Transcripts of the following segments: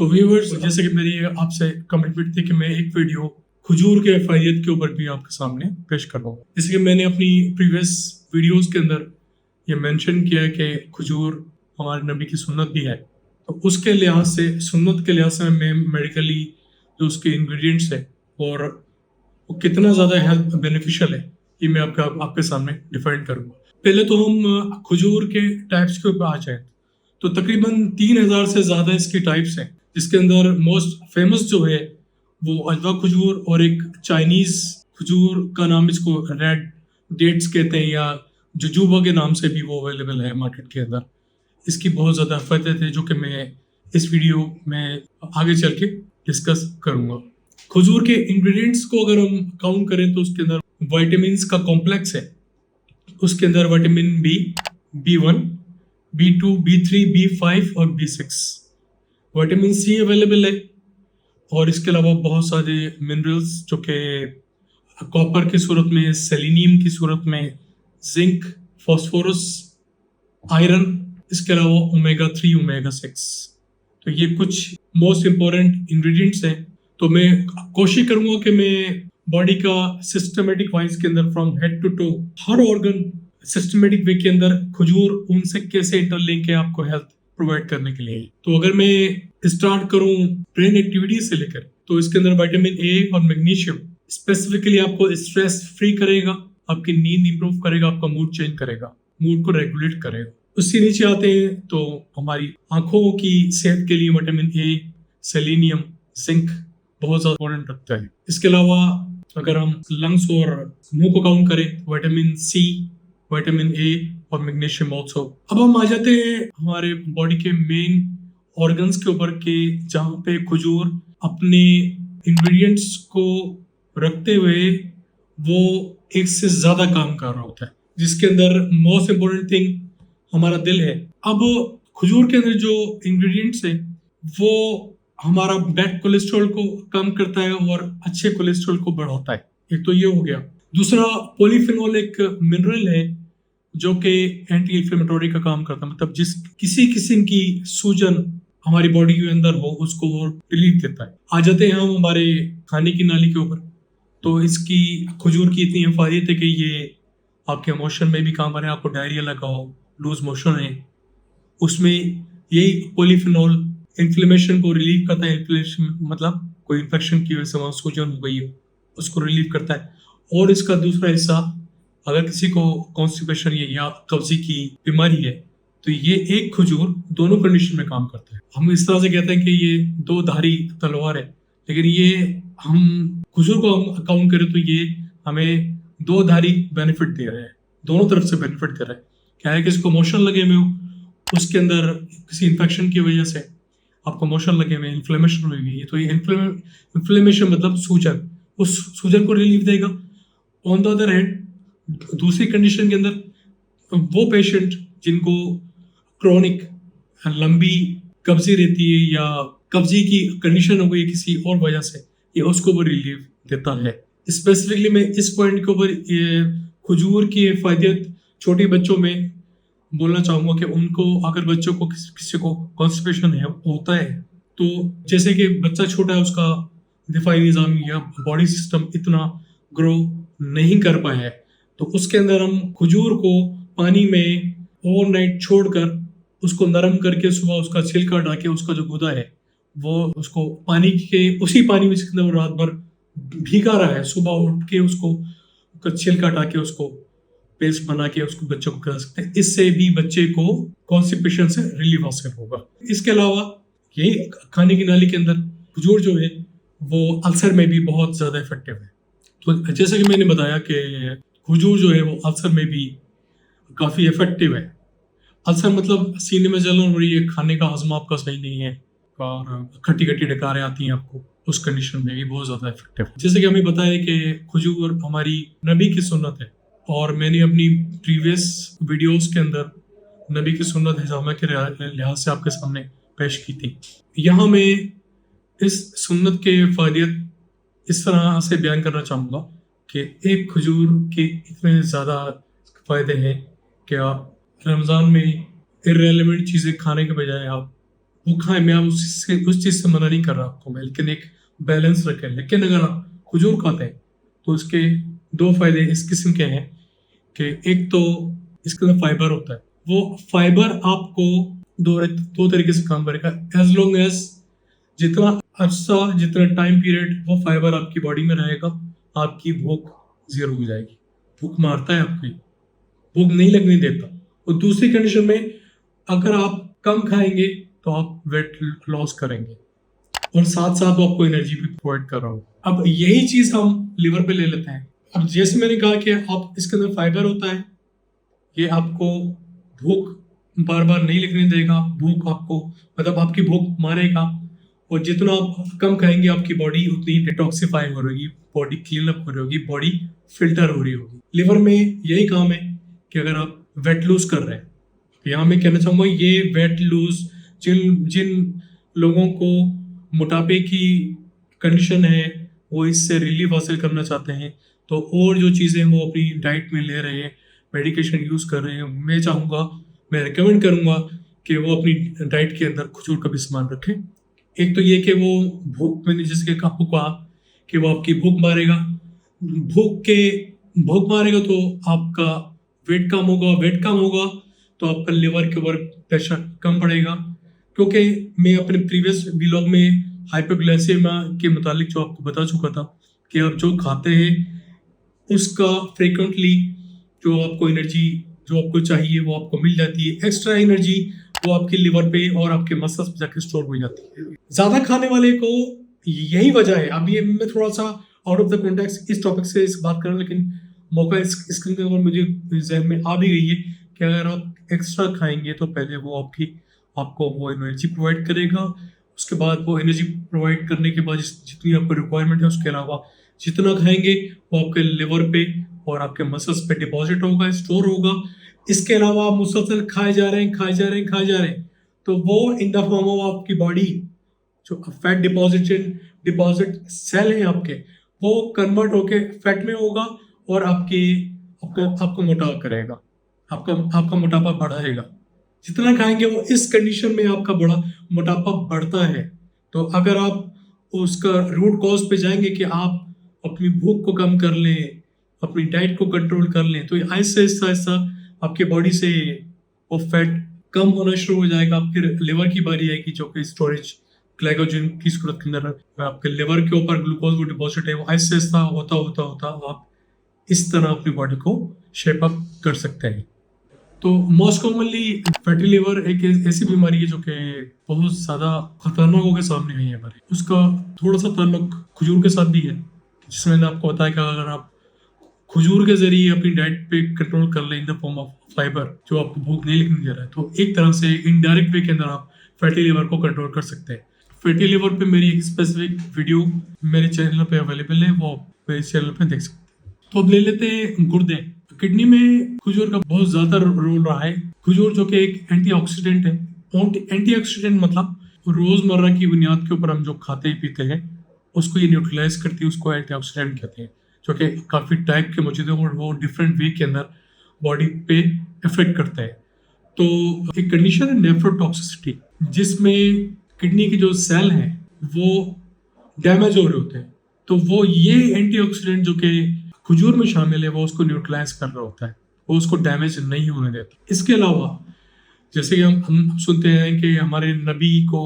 तो व्यूअर्स, जैसे कि मेरी आपसे कमिटमेंट थी कि मैं एक वीडियो खजूर के फ़ायदे के ऊपर भी आपके सामने पेश कर रहा हूँ। जैसे कि मैंने अपनी प्रीवियस वीडियोस के अंदर ये मेंशन किया है कि खजूर हमारे नबी की सुन्नत भी है। तो उसके लिहाज से, सुन्नत के लिहाज से मैं मेडिकली जो उसके इंग्रेडिएंट्स है और वो कितना ज़्यादा हेल्थ बेनिफिशियल है, ये मैं आपके सामने डिफाइन करूँगा। पहले तो हम खजूर के टाइप्स के ऊपर आ जाए, तो तकरीबन 3000 से ज़्यादा इसकी टाइप्स हैं, जिसके अंदर मोस्ट फेमस जो है वो अजवा खजूर और एक चाइनीज़ खजूर का नाम इसको रेड डेट्स कहते हैं, या जुजूबा के नाम से भी वो अवेलेबल है मार्केट के अंदर। इसकी बहुत ज़्यादा फ़ायदे थे जो कि मैं इस वीडियो में आगे चल के डिस्कस करूँगा। खजूर के इंग्रेडिएंट्स को अगर हम काउंट करें तो उसके अंदर विटामिन्स का कॉम्प्लेक्स है। उसके अंदर vitamin B, B1, B2, B3, B5 और B6, विटामिन सी अवेलेबल है। और इसके अलावा बहुत सारे मिनरल्स जो कि कॉपर की सूरत में, सेलेनियम की सूरत में, जिंक, फास्फोरस, आयरन, इसके अलावा ओमेगा 3, ओमेगा 6। तो ये कुछ मोस्ट इंपॉर्टेंट इंग्रेडिएंट्स हैं। तो मैं कोशिश करूंगा कि मैं बॉडी का सिस्टमेटिक वाइज के अंदर फ्रॉम हेड टू टो हर ऑर्गन सिस्टमेटिक वे के अंदर खजूर उनसे कैसे इंटरलिंक है आपको हेल्थ प्रोवाइड करने के लिए। तो अगर मैं स्टार्ट करूं ब्रेन एक्टिविटी से लेकर, तो इसके अंदर विटामिन ए और मैग्नीशियम स्पेसिफिकली आपको स्ट्रेस फ्री करेगा, आपकी नींद इंप्रूव करेगा, आपका मूड चेंज करेगा, मूड को रेगुलेट करेगा। उससे नीचे आते हैं तो हमारी आंखों की सेहत के लिए विटामिन ए, सेलेनियम, जिंक बहुत ज्यादा इंपॉर्टेंट रखता है। इसके अलावा अगर हम लंग्स और मुंह को काउंट करें, विटामिन सी, विटामिन ए और मैग्नीशियम ऑल्सो। अब हम आ जाते हैं हमारे बॉडी के मेन ऑर्गन्स के ऊपर के जहाँ पे खजूर अपने इंग्रेडिएंट्स को रखते हुए वो एक से ज्यादा काम कर रहा होता है, जिसके अंदर मोस्ट इंपोर्टेंट थिंग हमारा दिल है। अब खजूर के अंदर जो इंग्रेडिएंट्स है वो हमारा बैड कोलेस्ट्रॉल को कम करता है और अच्छे कोलेस्ट्रॉल को बढ़ाता है। एक तो ये हो गया। दूसरा, पॉलीफेनॉल एक मिनरल है जो कि एंटी इंफ्लेमेटरी का काम करता है, मतलब किसी किस्म की सूजन हमारी बॉडी के अंदर हो उसको वो रिलीफ देता है। आ जाते हैं हम हमारे खाने की नाली के ऊपर। तो इसकी खजूर की इतनी हिफाजत है कि ये आपके इमोशन में भी काम आ रहा है। आपको डायरिया लगा हो, लूज मोशन है, उसमें यही पॉलीफेनॉल इन्फ्लेमेशन को रिलीव करता है। इन्फ्लेमेशन मतलब कोई इन्फेक्शन की वजह से वहाँ सूजन हो गई है, उसको रिलीव करता है। और इसका दूसरा हिस्सा, अगर किसी को कॉन्स्टिपेशन या कब्जी की बीमारी है तो ये एक खजूर दोनों कंडीशन में काम करता है। हम इस तरह से कहते हैं कि ये दो धारी तलवार है, लेकिन ये हम खजूर को हम काउंट करें तो ये हमें दो धारी बेनिफिट दे रहे हैं, दोनों तरफ से बेनिफिट दे रहे हैं। क्या है कि इसको मोशन लगे हुए हो, उसके अंदर किसी इन्फेक्शन की वजह से आपको मोशन लगे हुए, इन्फ्लेमेशन हुई हुई है, तो ये इन्फ्लेमेशन मतलब सूजन, उस सूजन को रिलीफ देगा। ऑन द अदर हैंड, दूसरी कंडीशन के अंदर वो पेशेंट जिनको क्रॉनिक लंबी कब्जी रहती है या कब्जी की कंडीशन हो गई किसी और वजह से, ये उसको वो रिलीफ देता है। स्पेसिफिकली मैं इस पॉइंट के ऊपर खजूर की फायदियत छोटे बच्चों में बोलना चाहूँगा कि उनको, अगर बच्चों को किसी को कॉन्स्टिपेशन होता है, तो जैसे कि बच्चा छोटा है, उसका दिफाई निज़ाम या बॉडी सिस्टम इतना ग्रो नहीं कर पाया है, तो उसके अंदर हम खजूर को पानी में ओवरनाइट छोड़कर उसको नरम करके सुबह उसका छिलका हटा के उसका जो गुदा है वो उसको पानी के उसी पानी में जिसके अंदर रात भर भीगा रहा है, सुबह उठ के उसको छिलका हटा के उसको पेस्ट बना के उसको बच्चों को खिला सकते हैं। इससे भी बच्चे को कॉन्स्टिपेशन से रिलीफ हासिल होगा। इसके अलावा यही खाने की नाली के अंदर खजूर जो है वो अल्सर में भी बहुत ज़्यादा इफेक्टिव है। तो जैसे कि मैंने बताया कि खजूर जो है वो अल्सर में भी काफ़ी इफेक्टिव है। अल्सर मतलब सीने में जलन हो रही है, खाने का हजमा आपका सही नहीं है और खट्टी खट्टी डकारें आती हैं आपको, उस कंडीशन में भी बहुत ज़्यादा इफेक्टिव है। जैसे कि हमें बताया कि खजूर हमारी नबी की सुन्नत है, और मैंने अपनी प्रीवियस वीडियोस के अंदर नबी की सुन्नत हिजामा के लिहाज से आपके सामने पेश की थी। यहाँ मैं इस सुन्नत के फ़ायदियत इस तरह से बयान करना चाहूँगा कि एक खजूर के इतने ज़्यादा फ़ायदे हैं कि आप रमज़ान में इर्रेलेवेंट चीज़ें खाने के बजाय आप वो खाएं, मैं उस चीज़ से मना नहीं कर रहा आपको मैं, लेकिन एक बैलेंस रखें। लेकिन अगर आप खजूर खाते हैं तो उसके दो फायदे इस किस्म के हैं कि एक तो इसके अंदर फाइबर होता है, वो फाइबर आपको दो तरीके से काम करेगा। एज लॉन्ग एज जितना अरसा, जितना टाइम पीरियड वो फाइबर आपकी बॉडी में रहेगा, आपकी भूख जीरो हो जाएगी। भूख मारता है आपकी, भूख नहीं लगने देता। और दूसरी कंडीशन में अगर आप कम खाएंगे तो आप वेट लॉस करेंगे, और साथ साथ वो आपको एनर्जी भी प्रोवाइड कर रहा हो। अब यही चीज हम लिवर पे ले लेते हैं। अब जैसे मैंने कहा कि आप इसके अंदर फाइबर होता है, ये आपको भूख बार बार नहीं लगने देगा, भूख आपको मतलब आपकी भूख मारेगा। और जितना आप कम खाएंगे आपकी बॉडी उतनी डिटॉक्सिफाई हो रही, बॉडी क्लीन अप हो रही होगी, बॉडी फिल्टर हो रही होगी। लिवर में यही काम है कि अगर आप वेट लूज कर रहे हैं, यहाँ मैं कहना चाहूँगा ये वेट लूज जिन जिन लोगों को मोटापे की कंडीशन है वो इससे रिलीफ हासिल करना चाहते हैं, तो और जो चीज़ें वो अपनी डाइट में ले रहे हैं, मेडिकेशन यूज़ कर रहे हैं, मैं चाहूँगा, मैं रिकमेंड करूँगा कि वो अपनी डाइट के अंदर खजूर का भी सामान रखें। एक तो ये कि वो भूख, मैंने जैसे कि आपको कहा कि वो आपकी भूख मारेगा, भूख मारेगा तो आपका वेट कम होगा, वेट कम होगा तो आपका लिवर के ऊपर प्रेशर कम पड़ेगा। क्योंकि मैं अपने प्रीवियस व्लॉग में हाइपोग्लाइसेमिया के मुतालिक जो आपको बता चुका था कि आप जो खाते हैं उसका फ्रिक्वेंटली जो आपको एनर्जी जो आपको चाहिए वो आपको मिल जाती है। एक्स्ट्रा एनर्जी वो आपके लिवर पे और आपके मसल्स पे जाके स्टोर हो जाती है। ज़्यादा खाने वाले को यही वजह है। अब ये मैं थोड़ा सा आउट ऑफ द कॉन्टेक्स्ट इस टॉपिक से इस बात कर रहा हूँ, लेकिन मौका इसके अंदर मुझे जहन में आ भी गई है कि अगर आप एक्स्ट्रा खाएंगे तो पहले वो आपको वो एनर्जी प्रोवाइड करेगा, उसके बाद वो एनर्जी प्रोवाइड करने के बाद जितनी आपको रिक्वायरमेंट है उसके अलावा जितना खाएंगे वो आपके लिवर पे और आपके मसल्स पे डिपॉजिट होगा, स्टोर होगा। इसके अलावा आप मुसलसल खाए जा रहे हैं तो वो इन द फॉर्म ऑफ आपकी बॉडी जो फैट डिपॉजिट सेल है आपके, वो कन्वर्ट होके फैट में होगा और आपको मोटा करेगा, आपका मोटापा बढ़ाएगा। जितना खाएंगे वो इस कंडीशन में आपका बड़ा मोटापा बढ़ता है। तो अगर आप उसका रूट कॉज पे जाएंगे कि आप अपनी भूख को कम कर लें, अपनी डाइट को कंट्रोल कर लें, तो आहिस्ता आहिस्ता आपकी बॉडी से वो फैट कम होना शुरू हो जाएगा। फिर लिवर की बारी आएगी जो कि स्टोरेज ग्लाइकोजन की सूरत के अंदर आपके लिवर के ऊपर ग्लूकोज वो डिपॉजिट है, वो आहिस्ता आहिस्ता होता आप इस तरह अपनी बॉडी को शेप अप कर सकते हैं। तो मोस्ट कॉमनली फैटी लिवर एक ऐसी बीमारी है जो कि बहुत ज़्यादा खतरनाक होकर सामने आई है हमारे। उसका थोड़ा सा ताल्लुक खजूर के साथ भी है, जिसमें मैंने आपको बताया कि अगर आप खजूर के जरिए अपनी डाइट पे कंट्रोल कर लें in the form of fibre जो आपको भूख नहीं लगने दे रहा है, तो एक तरह से इनडायरेक्ट वे के अंदर आप फैटी लिवर को कंट्रोल कर सकते हैं। फैटी लिवर पे मेरी एक स्पेसिफिक वीडियो मेरे चैनल पे अवेलेबल है, वो मेरे चैनल पे देख सकते हैं। तो अब ले लेते हैं गुर्दे। किडनी में खजूर का बहुत ज्यादा रोल रहा है। खजूर जो कि एक एंटीऑक्सीडेंट है। एंटीऑक्सीडेंट मतलब रोजमर्रा की बुनियाद के ऊपर हम जो खाते पीते हैं उसको ये न्यूट्रलाइज करती है, उसको एंटीऑक्सीडेंट कहते हैं, जो कि काफी टाइप के मौजूद है और वो डिफरेंट वे के अंदर बॉडी पे इफेक्ट करता है। तो एक कंडीशन है नेफ्रोटॉक्सिसिटी, जिसमें किडनी के जो सेल हैं वो डैमेज हो रहे होते हैं, तो वो ये एंटीऑक्सीडेंट जो कि खजूर में शामिल है वो उसको न्यूट्रलाइज कर रहा होता है, वो उसको डैमेज नहीं होने देता। इसके अलावा जैसे कि हम सुनते हैं कि हमारे नबी को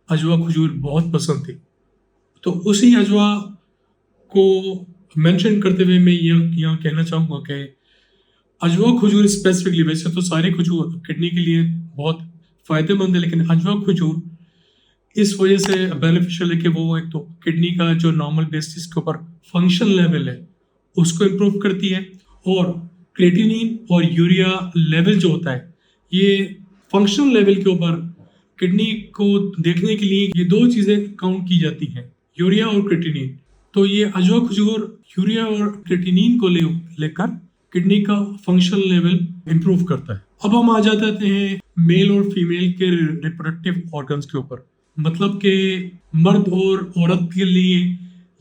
अजवा खजूर बहुत पसंद थी, तो उसी अजवा को मेंशन करते हुए मैं यहाँ कहना चाहूँगा कि अजवा खजूर स्पेसिफिकली, वैसे तो सारे खजूर किडनी के लिए बहुत फायदेमंद है, लेकिन अजवा खजूर इस वजह से बेनिफिशियल है कि वो एक तो किडनी का जो नॉर्मल बेसिस के ऊपर फंक्शन लेवल है उसको इम्प्रूव करती है, और क्रेटिनिन और यूरिया लेवल जो होता है ये फंक्शनल लेवल के ऊपर किडनी को देखने के लिए ये दो चीज़ें काउंट की जाती हैं, यूरिया और क्रेटिनिन। तो ये अजवा खजूर यूरिया और क्रेटिनिन को लेकर किडनी का फंक्शनल लेवल इम्प्रूव करता है। अब हम आ जाते हैं मेल और फीमेल के रिप्रोडक्टिव ऑर्गन्स के ऊपर, मतलब कि मर्द और औरत के लिए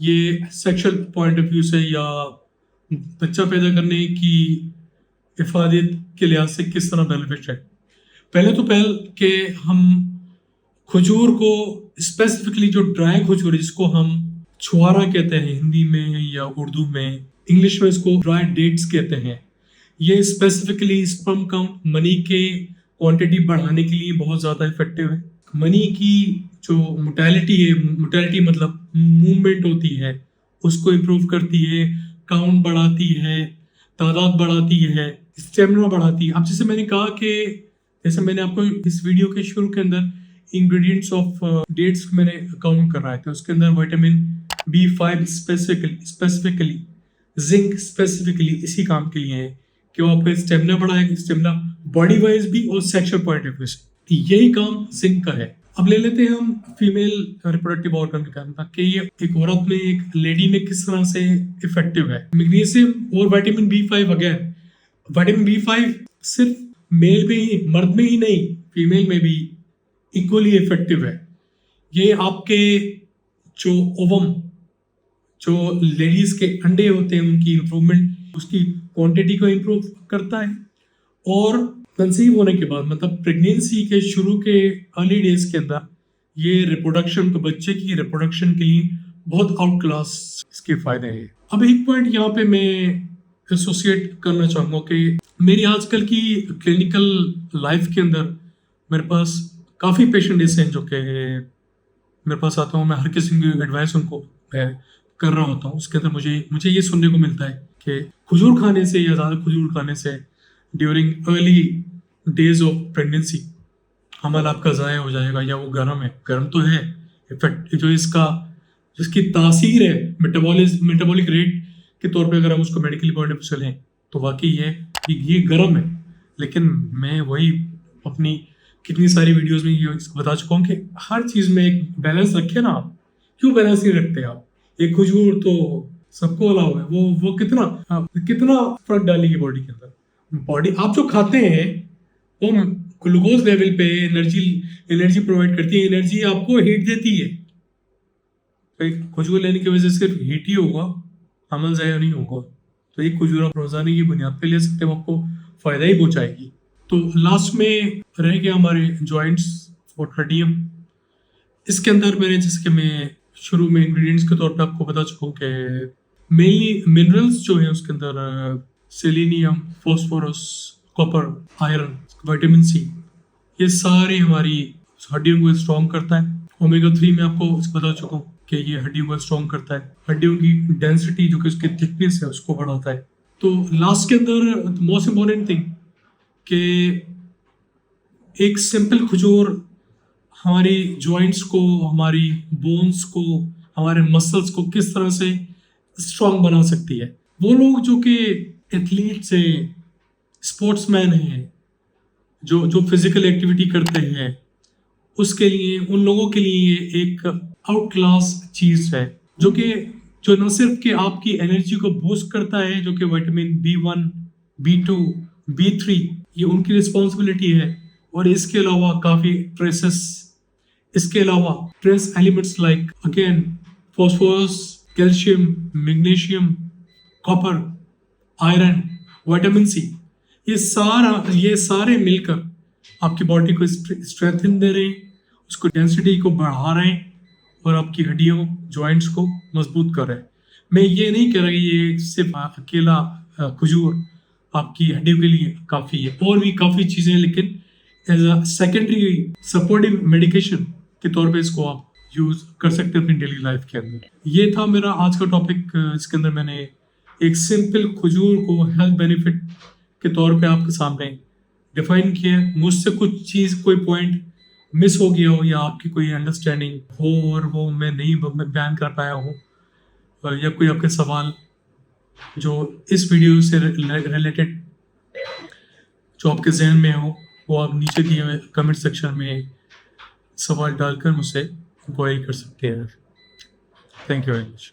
ये सेक्सुअल पॉइंट ऑफ व्यू से या बच्चा पैदा करने की हिफाजत के लिहाज से किस तरह बेनिफिट है। पहले के हम खजूर को स्पेसिफिकली जो ड्राई खजूर है जिसको हम छुआरा कहते हैं हिंदी में या उर्दू में, इंग्लिश में इसको ड्राई डेट्स कहते हैं। ये स्पेसिफिकली स्पर्म काउंट मनी के क्वांटिटी बढ़ाने के लिए बहुत ज़्यादा इफेक्टिव है। मनी की जो मोटेलिटी है, मोटेलिटी मतलब मूवमेंट होती है, उसको इम्प्रूव करती है, काउंट बढ़ाती है, तादाद बढ़ाती है, स्टेमिना बढ़ाती है। अब जैसे मैंने कहा कि जैसे मैंने आपको इस वीडियो के शुरू के अंदर इंग्रेडिएंट्स ऑफ डेट्स मैंने काउंट कर रहा है, तो उसके अंदर vitamin B5 specifically, zinc specifically इसी काम के लिए है कि वो आपका स्टेमिना बढ़ाएगा, स्टेमिना बॉडी वाइज भी और सेक्सुअल पॉइंट ऑफ व्यू से, यही काम जिंक का है। अब ले लेते हैं हम फीमेल रिप्रोडक्टिव ऑर्गन का काम, कि ये एक औरत में, एक लेडी में किस तरह से इफेक्टिव है। मैग्नीशियम और vitamin B5, again vitamin B5 सिर्फ मेल में ही, मर्द में ही नहीं, फीमेल में भी इक्वली इफेक्टिव है। ये आपके जो ओवम, जो लेडीज के अंडे होते हैं उनकी इंप्रूवमेंट, उसकी क्वांटिटी को इंप्रूव करता है। और कंसीव होने के बाद मतलब प्रेगनेंसी के शुरू के अर्ली डेज के अंदर ये रिप्रोडक्शन, तो बच्चे की रिप्रोडक्शन के लिए बहुत आउट क्लास इसके फायदे हैं। अब एक पॉइंट यहाँ पे मैं एसोसिएट करना चाहूँगा कि मेरी आजकल की क्लिनिकल लाइफ के अंदर मेरे पास काफ़ी पेशेंट ऐसे हैं जो कि मेरे पास आता हूँ, मैं हर किसी की एडवाइस उनको कर रहा होता हूँ। उसके अंदर मुझे ये सुनने को मिलता है कि खजूर खाने से या ज़्यादा खजूर खाने से during early days of pregnancy हमल आपका ज़ाया हो जाएगा, या वो गर्म है, गर्म तो है, इफेक्ट जो जिसकी तासीर है मेटाबॉलिक रेट के तौर पे अगर हम उसको मेडिकली पॉइंट ऑफ चलें तो वाकई ये गर्म है। लेकिन मैं वही अपनी कितनी सारी वीडियोस में ये बता चुका हूँ कि हर चीज़ में एक बैलेंस रखे ना आप। क्यों बैलेंस नहीं रखते आप? एक खजूर तो सबको अलाउ है, वो कितना फर्क डालेगी बॉडी के अंदर। बॉडी आप जो खाते हैं वो ग्लूकोज लेवल पे एनर्जी प्रोवाइड करती है, एनर्जी आपको हीट देती है। खजूर लेने की वजह से सिर्फ हीट ही होगा, हमल ज़ाया नहीं होगा। तो एक खजूर आप रोजाना की बुनियाद पे ले सकते हो, आपको फायदा ही पहुंचाएगी। तो लास्ट में रह गया हमारे जॉइंट्स और हड्डियाँ। इसके अंदर मैंने, जैसे कि मैं शुरू में इंग्रेडिएंट्स के तौर पे आपको बता चुका हूँ कि मेनली मिनरल्स जो है उसके अंदर selenium, phosphorus, copper, iron, vitamin C, ये सारे हमारी हड्डियों को स्ट्रॉन्ग करता है। ओमेगा 3 में आपको बता चुका हूँ कि ये हड्डियों को स्ट्रॉन्ग करता है, हड्डियों की डेंसिटी जो कि उसकी थिकनेस है उसको बढ़ाता है। तो लास्ट के अंदर मोस्ट इम्पोर्टेंट थिंग कि एक सिंपल खजूर हमारी जॉइंट्स को, हमारी बोन्स को, हमारे मसल्स को किस तरह से स्ट्रॉन्ग बना सकती है। वो लोग जो कि एथलीट्स हैं, स्पोर्ट्समैन हैं, जो फिजिकल एक्टिविटी करते हैं, उसके लिए, उन लोगों के लिए एक आउट क्लास चीज़ है जो न सिर्फ कि आपकी एनर्जी को बूस्ट करता है, जो कि विटामिन B1, B2, B3 ये उनकी रिस्पॉन्सिबिलिटी है। और इसके अलावा काफ़ी इसके अलावा trace elements like again phosphorus, calcium, magnesium, copper, iron, vitamin C, ये सारे मिलकर आपकी बॉडी को स्ट्रेंथन दे रहे हैं, उसको डेंसिटी को बढ़ा रहे हैं और आपकी हड्डियों, जॉइंट्स को मजबूत कर रहे हैं। मैं ये नहीं कह रहा कि ये सिर्फ अकेला खजूर आपकी हड्डियों के लिए काफ़ी है, और भी काफ़ी चीज़ें हैं, लेकिन as a secondary supportive medication के तौर पे इसको आप यूज़ कर सकते हैं अपनी डेली लाइफ के अंदर। ये था मेरा आज का टॉपिक। इसके अंदर मैंने एक सिंपल खजूर को हेल्थ बेनिफिट के तौर पे आपके सामने डिफाइन किया। मुझसे कुछ चीज़, कोई पॉइंट मिस हो गया हो या आपकी कोई अंडरस्टैंडिंग हो और वो मैं नहीं बयान कर पाया हूँ, या कोई आपके सवाल जो इस वीडियो से रिलेटेड जो आपके जहन में हो, वो आप नीचे दिए हुए कमेंट सेक्शन में सवाल डालकर मुझसे इंक्वायरी कर सकते हैं। Thank you very much.